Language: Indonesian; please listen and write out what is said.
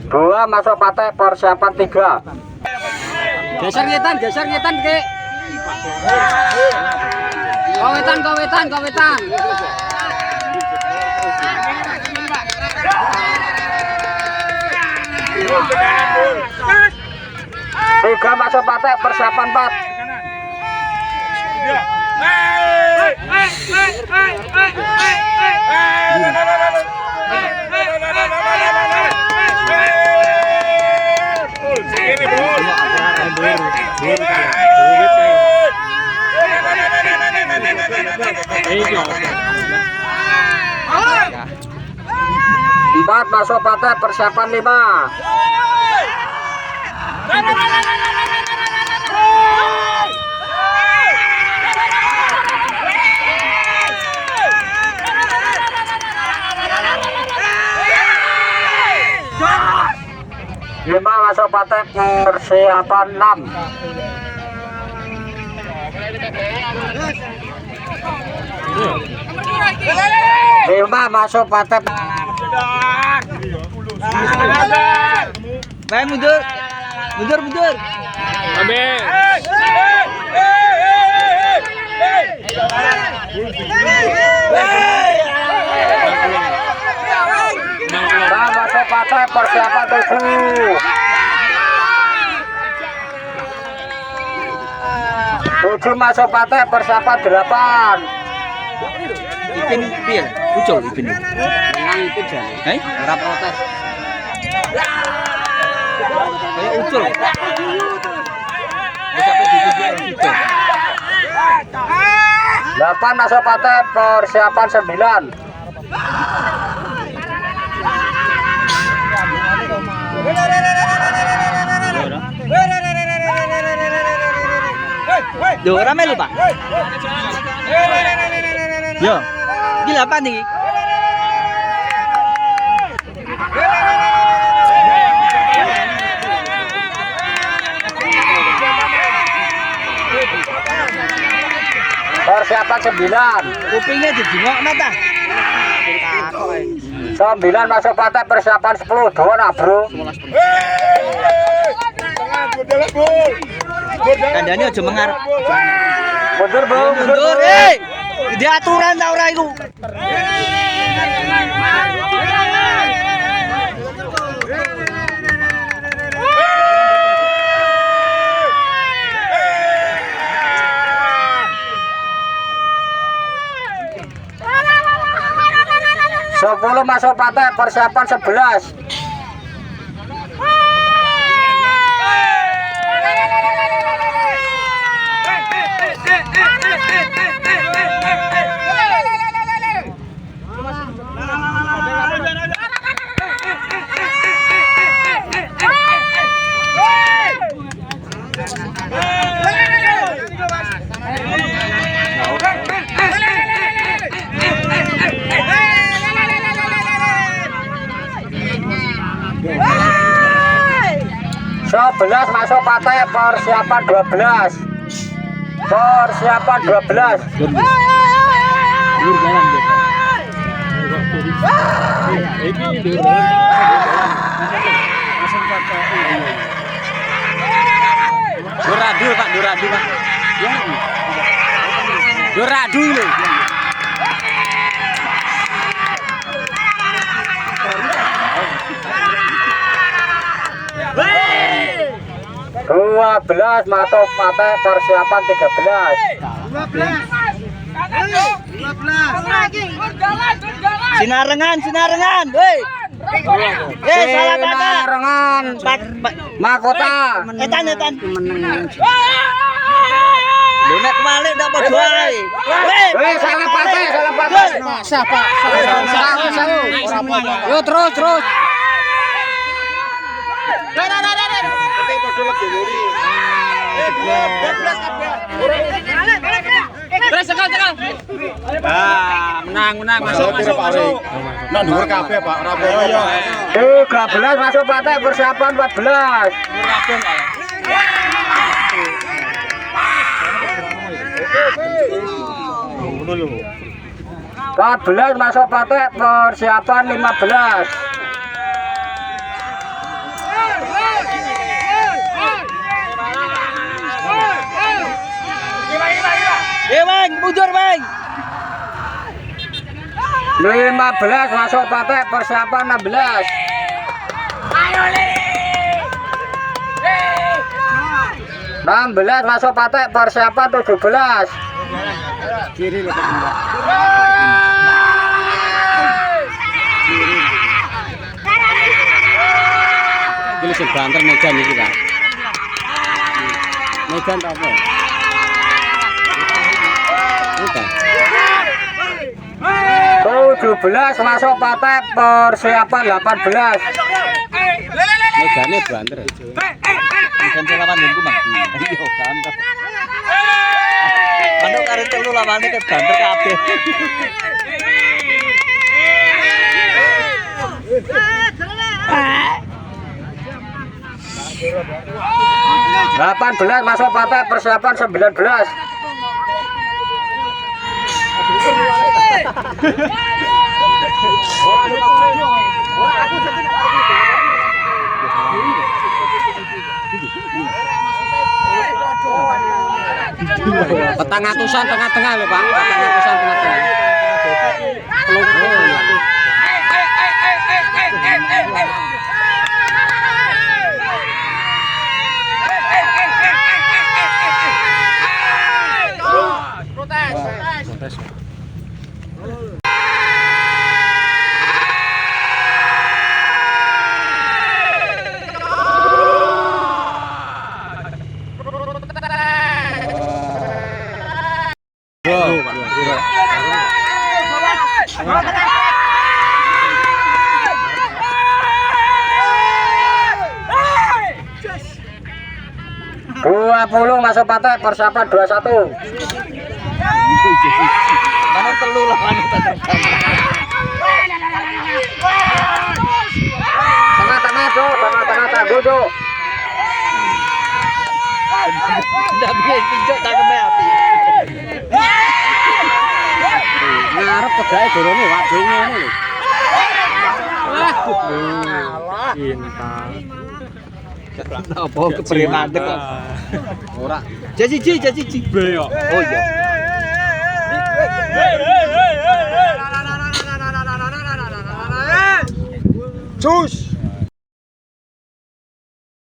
Dua masuk partai persiapan 3. Geser ngetan ke. Kawetan. Tiga masuk partai persiapan 4. Empat masuk partai persiapan 5. Lima masuk partai persiapan 6. Lima masuk partai. Baik mundur. Ambil. Masuk partai persiapan 7. 7 masuk partai persiapan 8. Ipin piye? Ucul Ipin. Nang Ipin jane. Heh, ora protes. Kayak ucul. Sampai di video 8 masuk partai persiapan 9. Duh, rame lu, Pak. Yo. Gila apa nih? Persiapan 9. Kupingnya dijengokno ta? 9 masuk partai persiapan 10. Dona, Bro. Kandhane aja mengarep. Mundur, Bro. Mundur, di aturan ta ora iku? Sepuluh masuk partai persiapan 11. Sebelas masuk partai persiapan 12. Persiapan 12. Duradu Pak. Duradu lho. Dua belas masuk partai persiapan 13. 12. Sinarengan, woi. Salah kata. Sinarengan. Mahkota. Etan. Donek balik ndak padha ae. Salah partai. Siapa? Yo terus. Terus sekal. Menang masuk. Nak dhuwur kabeh Pak, ora apa-apa. 13 masuk partai persiapan 14. 14 masuk patek persiapan 15. Bang, mundur, Bang. 15 masuk patek persiapan 16. 16 masuk patek persiapan 17. Kiri lepas mbak. Ini sebantar meja nih kita. Meja apa? Bukan. 17 masuk patek persiapan 18. Megane banter. Bukan lawan minggu mah. Iya banter. Manuk arep telu lawane ke banter kabeh. Delapan belas masuk patek persiapan 19. Petang atusan tengah-tengah lho, Pak. Petang atusan tengah-tengah. Protes. Dua 20 masuk patek persiapan 21. Mana telu lawan Tengah-tengah tuh, tengah-tengah tangguh tuh. Ndak piye pinjok cangkeme ati. Ngarep pegae dorone waduh ngono lho. Apa kepriman kok. Ora. Jaji. Oh iya. Cus.